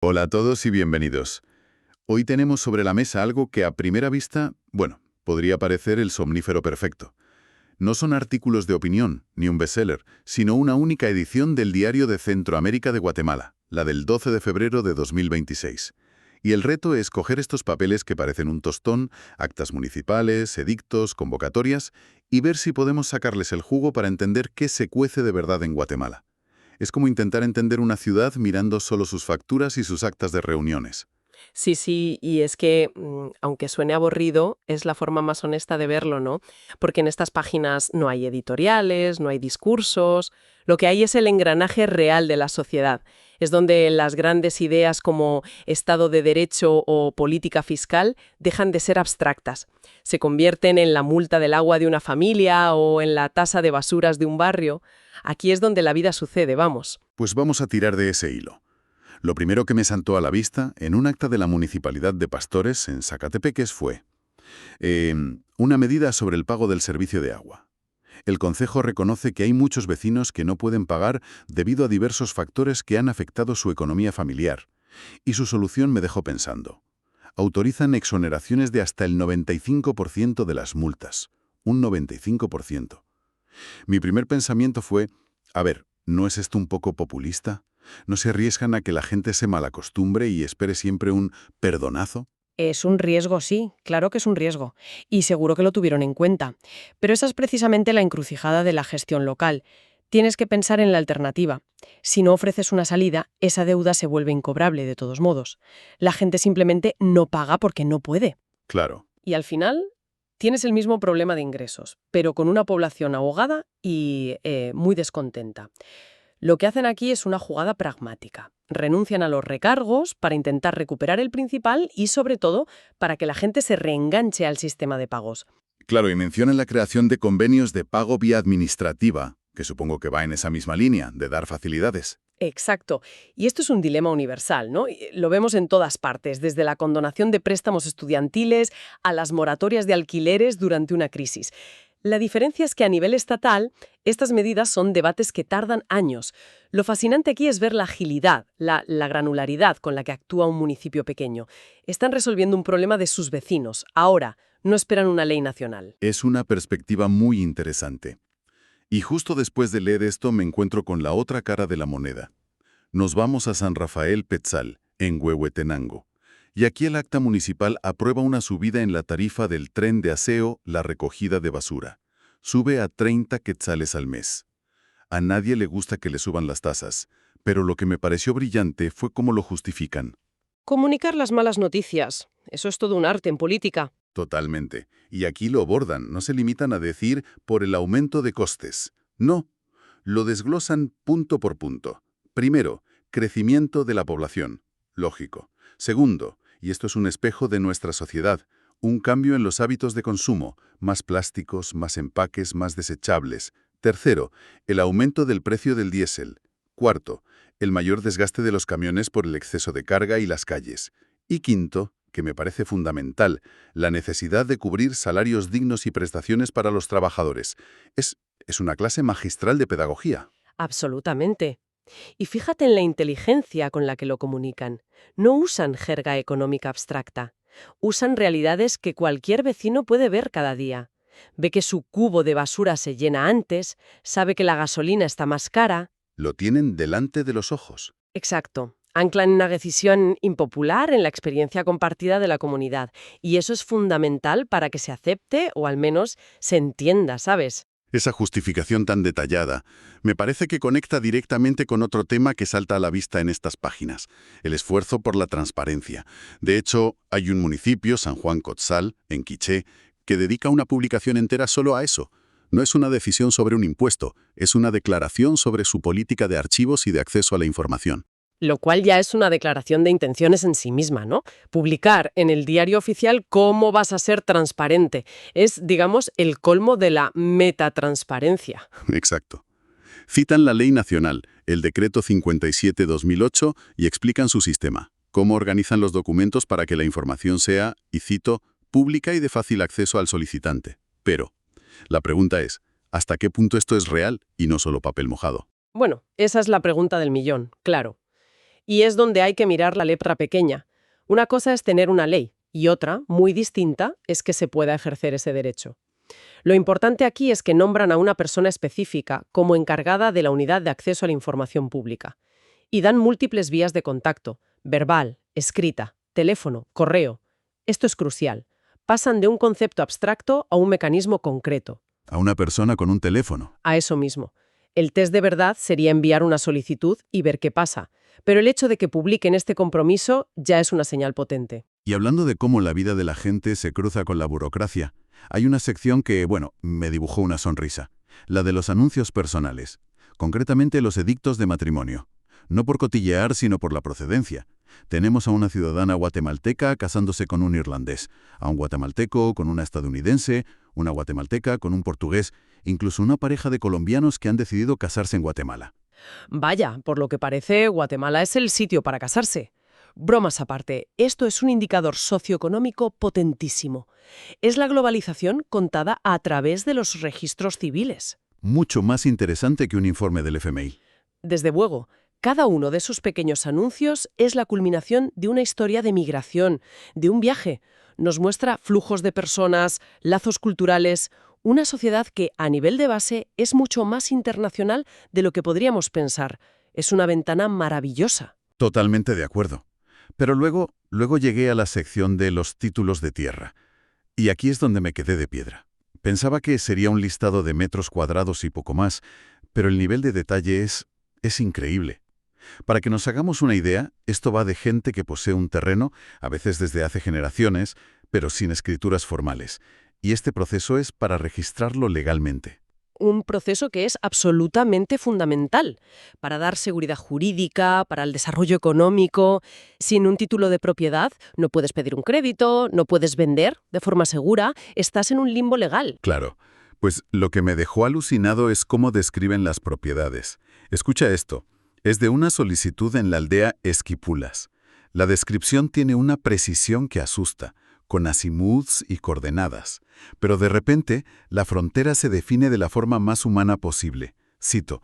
Hola a todos y bienvenidos. Hoy tenemos sobre la mesa algo que a primera vista, bueno, podría parecer el somnífero perfecto. No son artículos de opinión, ni un bestseller, sino una única edición del Diario de Centroamérica de Guatemala, la del 12 de febrero de 2026. Y el reto es coger estos papeles que parecen un tostón, actas municipales, edictos, convocatorias, y ver si podemos sacarles el jugo para entender qué se cuece de verdad en Guatemala. Es como intentar entender una ciudad mirando solo sus facturas y sus actas de reuniones. Sí, sí, y es que, aunque suene aburrido, es la forma más honesta de verlo, ¿no? Porque en estas páginas no hay editoriales, no hay discursos, lo que hay es el engranaje real de la sociedad. Es donde las grandes ideas como Estado de Derecho o política fiscal dejan de ser abstractas. Se convierten en la multa del agua de una familia o en la tasa de basuras de un barrio. Aquí es donde la vida sucede, vamos. Pues vamos a tirar de ese hilo. Lo primero que me saltó a la vista, en un acta de la Municipalidad de Pastores, en Zacatepeques, fue una medida sobre el pago del servicio de agua. El concejo reconoce que hay muchos vecinos que no pueden pagar debido a diversos factores que han afectado su economía familiar, y su solución me dejó pensando. Autorizan exoneraciones de hasta el 95% de las multas. Un 95%. Mi primer pensamiento fue, a ver, ¿no es esto un poco populista? ¿No se arriesgan a que la gente se malacostumbre y espere siempre un perdonazo? Es un riesgo, sí, claro que es un riesgo. Y seguro que lo tuvieron en cuenta. Pero esa es precisamente la encrucijada de la gestión local. Tienes que pensar en la alternativa. Si no ofreces una salida, esa deuda se vuelve incobrable de todos modos. La gente simplemente no paga porque no puede. Claro. Y al final tienes el mismo problema de ingresos, pero con una población ahogada y muy descontenta. Lo que hacen aquí es una jugada pragmática. Renuncian a los recargos para intentar recuperar el principal y, sobre todo, para que la gente se reenganche al sistema de pagos. Claro, y mencionan la creación de convenios de pago vía administrativa, que supongo que va en esa misma línea, de dar facilidades. Exacto. Y esto es un dilema universal, ¿no? Y lo vemos en todas partes, desde la condonación de préstamos estudiantiles a las moratorias de alquileres durante una crisis. La diferencia es que a nivel estatal, estas medidas son debates que tardan años. Lo fascinante aquí es ver la agilidad, la granularidad con la que actúa un municipio pequeño. Están resolviendo un problema de sus vecinos. Ahora, no esperan una ley nacional. Es una perspectiva muy interesante. Y justo después de leer esto me encuentro con la otra cara de la moneda. Nos vamos a San Rafael Petzal, en Huehuetenango. Y aquí el acta municipal aprueba una subida en la tarifa del tren de aseo, la recogida de basura. Sube a 30 quetzales al mes. A nadie le gusta que le suban las tasas, pero lo que me pareció brillante fue cómo lo justifican. Comunicar las malas noticias. Eso es todo un arte en política. Totalmente. Y aquí lo abordan, no se limitan a decir por el aumento de costes. No, lo desglosan punto por punto. Primero, crecimiento de la población. Lógico. Segundo, y esto es un espejo de nuestra sociedad, un cambio en los hábitos de consumo, más plásticos, más empaques, más desechables. Tercero, el aumento del precio del diésel. Cuarto, el mayor desgaste de los camiones por el exceso de carga y las calles. Y quinto, que me parece fundamental, la necesidad de cubrir salarios dignos y prestaciones para los trabajadores. Es una clase magistral de pedagogía. Absolutamente. Y fíjate en la inteligencia con la que lo comunican. No usan jerga económica abstracta. Usan realidades que cualquier vecino puede ver cada día. Ve que su cubo de basura se llena antes, sabe que la gasolina está más cara. Lo tienen delante de los ojos. Exacto. Anclan una decisión impopular en la experiencia compartida de la comunidad. Y eso es fundamental para que se acepte o al menos se entienda, ¿sabes? Esa justificación tan detallada me parece que conecta directamente con otro tema que salta a la vista en estas páginas, el esfuerzo por la transparencia. De hecho, hay un municipio, San Juan Cotzal, en Quiché, que dedica una publicación entera solo a eso. No es una decisión sobre un impuesto, es una declaración sobre su política de archivos y de acceso a la información. Lo cual ya es una declaración de intenciones en sí misma, ¿no? Publicar en el diario oficial cómo vas a ser transparente. Es, digamos, el colmo de la metatransparencia. Exacto. Citan la ley nacional, el decreto 57-2008, y explican su sistema, cómo organizan los documentos para que la información sea, y cito, pública y de fácil acceso al solicitante. Pero, la pregunta es, ¿hasta qué punto esto es real y no solo papel mojado? Bueno, esa es la pregunta del millón, claro. Y es donde hay que mirar la letra pequeña. Una cosa es tener una ley y otra, muy distinta, es que se pueda ejercer ese derecho. Lo importante aquí es que nombran a una persona específica como encargada de la unidad de acceso a la información pública y dan múltiples vías de contacto, verbal, escrita, teléfono, correo. Esto es crucial. Pasan de un concepto abstracto a un mecanismo concreto. A una persona con un teléfono. A eso mismo. El test de verdad sería enviar una solicitud y ver qué pasa, pero el hecho de que publiquen este compromiso ya es una señal potente. Y hablando de cómo la vida de la gente se cruza con la burocracia, hay una sección que, me dibujó una sonrisa. La de los anuncios personales. Concretamente los edictos de matrimonio. No por cotillear, sino por la procedencia. Tenemos a una ciudadana guatemalteca casándose con un irlandés, a un guatemalteco con una estadounidense, una guatemalteca con un portugués, incluso una pareja de colombianos que han decidido casarse en Guatemala. Vaya, por lo que parece, Guatemala es el sitio para casarse. Bromas aparte, esto es un indicador socioeconómico potentísimo. Es la globalización contada a través de los registros civiles. Mucho más interesante que un informe del FMI. Desde luego, cada uno de esos pequeños anuncios es la culminación de una historia de migración, de un viaje. Nos muestra flujos de personas, lazos culturales, una sociedad que, a nivel de base, es mucho más internacional de lo que podríamos pensar. Es una ventana maravillosa. Totalmente de acuerdo. Pero luego llegué a la sección de los títulos de tierra. Y aquí es donde me quedé de piedra. Pensaba que sería un listado de metros cuadrados y poco más, pero el nivel de detalle es increíble. Para que nos hagamos una idea, esto va de gente que posee un terreno, a veces desde hace generaciones, pero sin escrituras formales. Y este proceso es para registrarlo legalmente. Un proceso que es absolutamente fundamental para dar seguridad jurídica, para el desarrollo económico. Sin un título de propiedad no puedes pedir un crédito, no puedes vender de forma segura, estás en un limbo legal. Claro, pues lo que me dejó alucinado es cómo describen las propiedades. Escucha esto, es de una solicitud en la aldea Esquipulas. La descripción tiene una precisión que asusta, con azimuths y coordenadas. Pero de repente, la frontera se define de la forma más humana posible. Cito,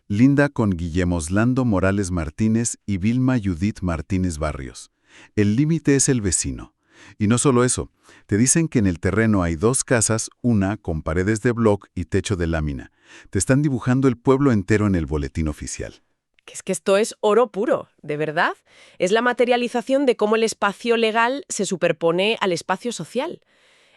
linda con Guillemoslando Morales Martínez y Vilma Judith Martínez Barrios. El límite es el vecino. Y no solo eso, te dicen que en el terreno hay 2 casas, una con paredes de bloc y techo de lámina. Te están dibujando el pueblo entero en el boletín oficial. Es que esto es oro puro, ¿de verdad? Es la materialización de cómo el espacio legal se superpone al espacio social.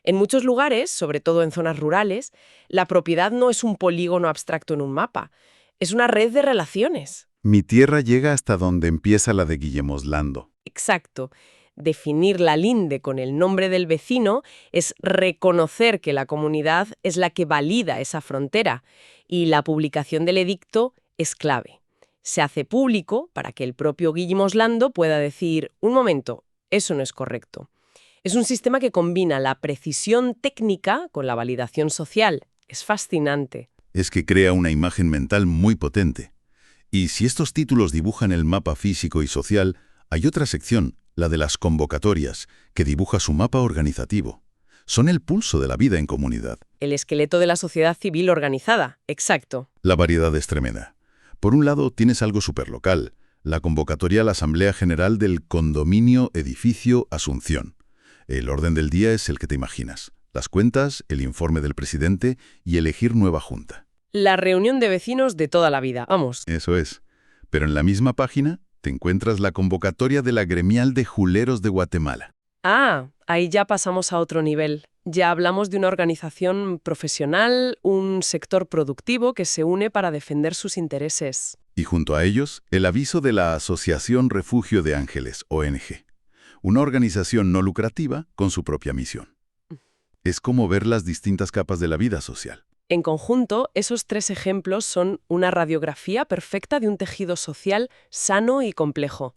En muchos lugares, sobre todo en zonas rurales, la propiedad no es un polígono abstracto en un mapa, es una red de relaciones. Mi tierra llega hasta donde empieza la de Guillemoslando. Exacto. Definir la linde con el nombre del vecino es reconocer que la comunidad es la que valida esa frontera, y la publicación del edicto es clave. Se hace público para que el propio Guillemoslando pueda decir, un momento, eso no es correcto. Es un sistema que combina la precisión técnica con la validación social. Es fascinante. Es que crea una imagen mental muy potente. Y si estos títulos dibujan el mapa físico y social, hay otra sección, la de las convocatorias, que dibuja su mapa organizativo. Son el pulso de la vida en comunidad. El esqueleto de la sociedad civil organizada, exacto. La variedad es tremenda. Por un lado, tienes algo superlocal, la convocatoria a la Asamblea General del Condominio Edificio Asunción. El orden del día es el que te imaginas. Las cuentas, el informe del presidente y elegir nueva junta. La reunión de vecinos de toda la vida, vamos. Eso es. Pero en la misma página te encuentras la convocatoria de la Gremial de Juleros de Guatemala. Ah, ahí ya pasamos a otro nivel. Ya hablamos de una organización profesional, un sector productivo que se une para defender sus intereses. Y junto a ellos, el aviso de la Asociación Refugio de Ángeles, ONG. Una organización no lucrativa con su propia misión. Es como ver las distintas capas de la vida social. En conjunto, esos 3 ejemplos son una radiografía perfecta de un tejido social sano y complejo.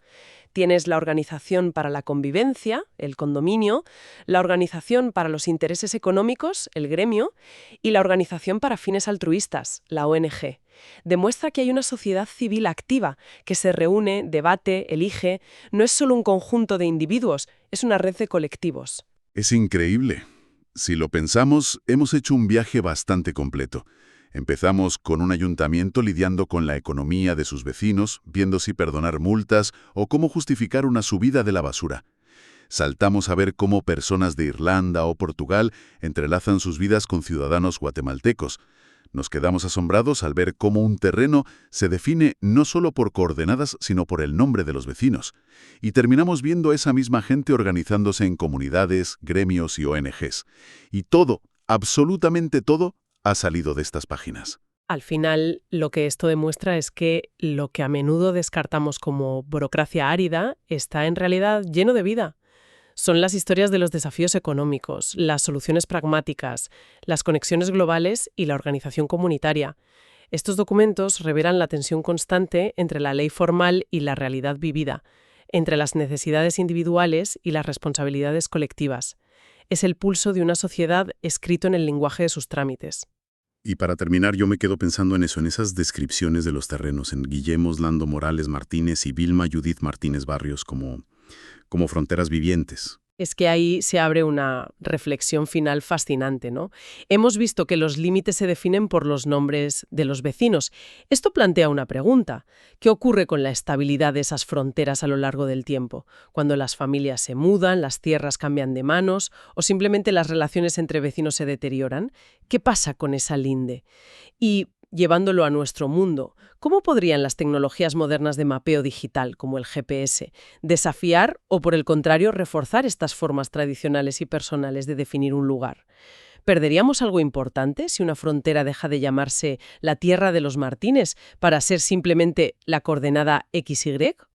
Tienes la Organización para la Convivencia, el condominio, la Organización para los Intereses Económicos, el gremio, y la Organización para Fines Altruistas, la ONG. Demuestra que hay una sociedad civil activa, que se reúne, debate, elige. No es solo un conjunto de individuos, es una red de colectivos. Es increíble. Si lo pensamos, hemos hecho un viaje bastante completo. Empezamos con un ayuntamiento lidiando con la economía de sus vecinos, viendo si perdonar multas o cómo justificar una subida de la basura. Saltamos a ver cómo personas de Irlanda o Portugal entrelazan sus vidas con ciudadanos guatemaltecos. Nos quedamos asombrados al ver cómo un terreno se define no solo por coordenadas, sino por el nombre de los vecinos. Y terminamos viendo a esa misma gente organizándose en comunidades, gremios y ONGs. Y todo, absolutamente todo, ha salido de estas páginas. Al final, lo que esto demuestra es que lo que a menudo descartamos como burocracia árida está en realidad lleno de vida. Son las historias de los desafíos económicos, las soluciones pragmáticas, las conexiones globales y la organización comunitaria. Estos documentos revelan la tensión constante entre la ley formal y la realidad vivida, entre las necesidades individuales y las responsabilidades colectivas. Es el pulso de una sociedad escrito en el lenguaje de sus trámites. Y para terminar, yo me quedo pensando en eso, en esas descripciones de los terrenos, en Guillermo Lando Morales Martínez y Vilma Judith Martínez Barrios como fronteras vivientes. Es que ahí se abre una reflexión final fascinante, ¿no? Hemos visto que los límites se definen por los nombres de los vecinos. Esto plantea una pregunta. ¿Qué ocurre con la estabilidad de esas fronteras a lo largo del tiempo? Cuando las familias se mudan, las tierras cambian de manos o simplemente las relaciones entre vecinos se deterioran. ¿Qué pasa con esa linde? Y llevándolo a nuestro mundo, ¿cómo podrían las tecnologías modernas de mapeo digital, como el GPS, desafiar o, por el contrario, reforzar estas formas tradicionales y personales de definir un lugar? ¿Perderíamos algo importante si una frontera deja de llamarse la Tierra de los Martínez para ser simplemente la coordenada XY?